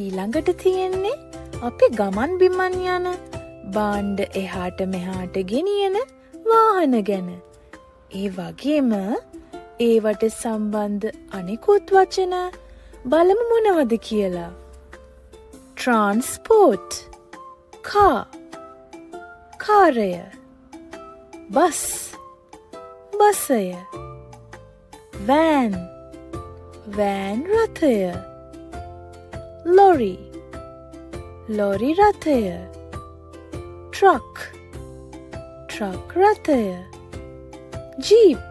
ඊළඟට තියෙන්නේ අපි ගමන් බිමන් යන බාණ්ඩ එහාට මෙහාට ගෙනියන වාහන ගැන. ඒ වගේම ඒවට සම්බන්ධ අනිකුත් වචන බලමු මොනවද කියලා. ට්‍රාන්ස්පෝර්ට් කා කාරය, බස් බසය, වෑන් වෑන් රථය, ලොරි ලොරි රථය, ට්‍රක් ට්‍රක් රථය, ජීප්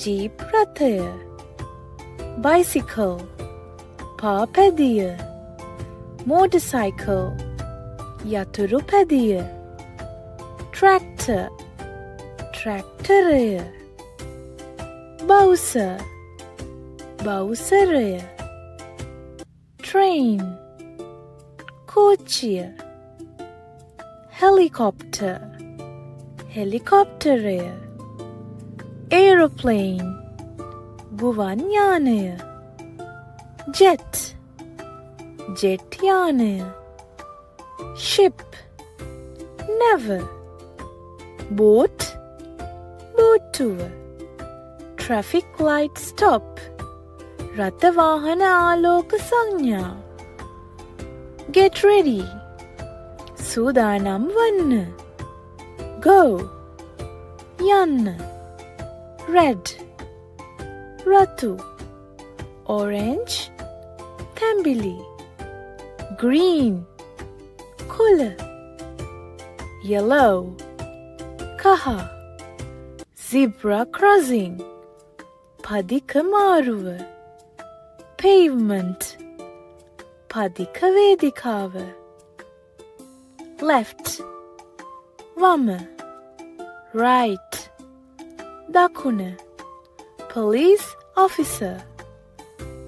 ජීප් රථය, බයිසිකල් පාපැදිය, මෝටර්සයිකල් යතුරු පැදිය, ට්‍රැක්ටර් ට්‍රැක්ටරය, බවුසර් බවුසරය, ට්‍රේන් කෝච්චිය, හෙලිකොප්ටර් හෙලිකොප්ටරය, ඒරෝප්ලේන් ගුවන් යානය, ජෙට් ජෙට් යානය, ෂිප් නැව, බෝට් බෝට්ටුව, ට්‍රැෆික් ලයිට් ස්ටොප් රථවාහන ආලෝක සංඥා, get ready සූදානම් වන්න, go යන්න, red රතු, orange තැඹිලි, green කොළ, yellow කහ, zebra crossing පදික මාරුව, pavement පදික වේදිකාව, left වම, right දකුණ, police officer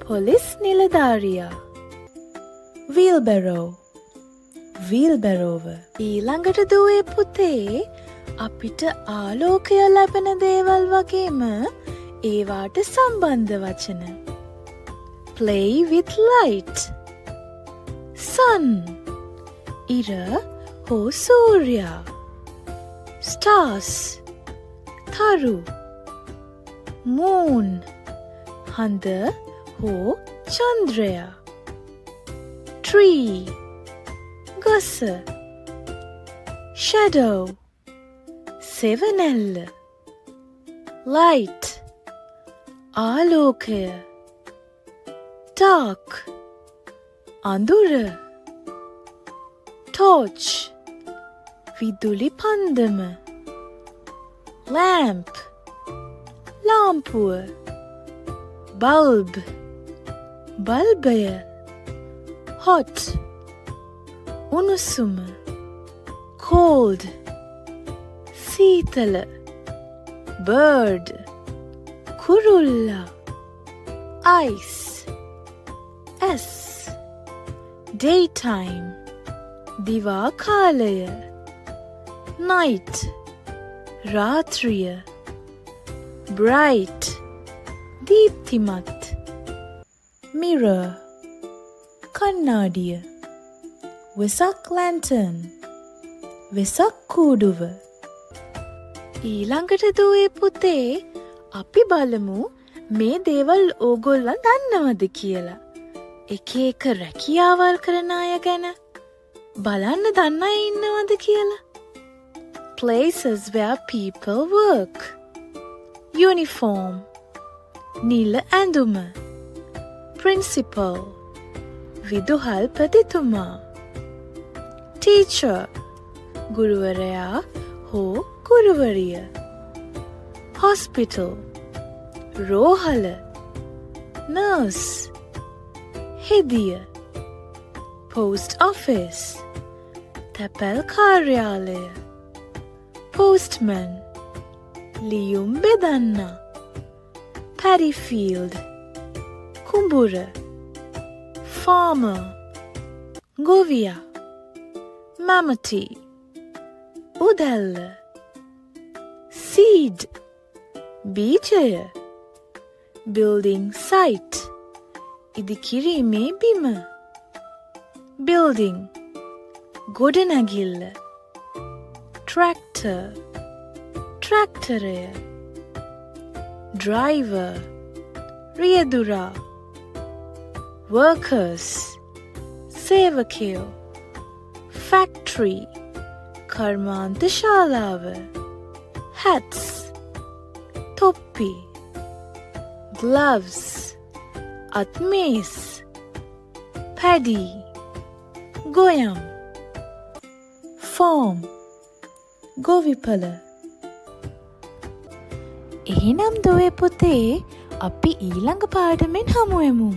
පොලිස් නිලධාරියා, wheelbarrow වීල්බැරෝව. ඊළඟට දුවේ පුතේ අපිට ආලෝකය ලැබෙන දේවල් වගේම ඒවාට සම්බන්ධ වචන. play with light sun ඉර හෝ සූර්යා, stars තරු, moon හඳ හෝ චන්ද්‍රයා, tree ගස, shadow සෙවනැල්ල, light ආලෝකය, dark අඳුර, torch විදුලි පන්දම, lamp ලාම්පුව, bulb බල්බය, hot උණුසුම, cold සීතල, bird කුරුල්ලා, ice ඇස්, daytime දිවා කාලය, night රාත්‍රිය, bright දීප්තිමත්, mirror කන්නාඩිය, Vesak lantern Vesak කූඩුව. ඊළඟට දුවේ පුතේ අපි බලමු මේ දේවල් ඕගොල්ලන් දන්නවද කියලා. එක එක රැකියාවල් කරන අය ගැන බලන්න දන්න අය ඉන්නවද කියලා. places where people work, uniform නිල ඇඳුම, principal විදුහල්පතිතුමා, teacher ගුරුවරයා හෝ ගුරුවරිය, hospital රෝහල, nurse හෙදිය, post office තැපැල් කාර්යාලය, postman ලියුම් බෙදන්නා, paddy field කුඹුර, farmer ගොවියා, mammoty උදැල්ල, seed බීජය, building site ඉදිකිරීමේ බිම, building ගොඩනැගිල්ල tractor ට්‍රැක්ටරය driver රියදුරා workers සේවකයෝ factory කර්මාන්ත ශාලාව hats තොප්පි gloves අත්මේස් paddy ගොයම් farm ගොවිපළ එහෙනම් දුවේ පුතේ අපි ඊළඟ පාඩමෙන් හමුවෙමු.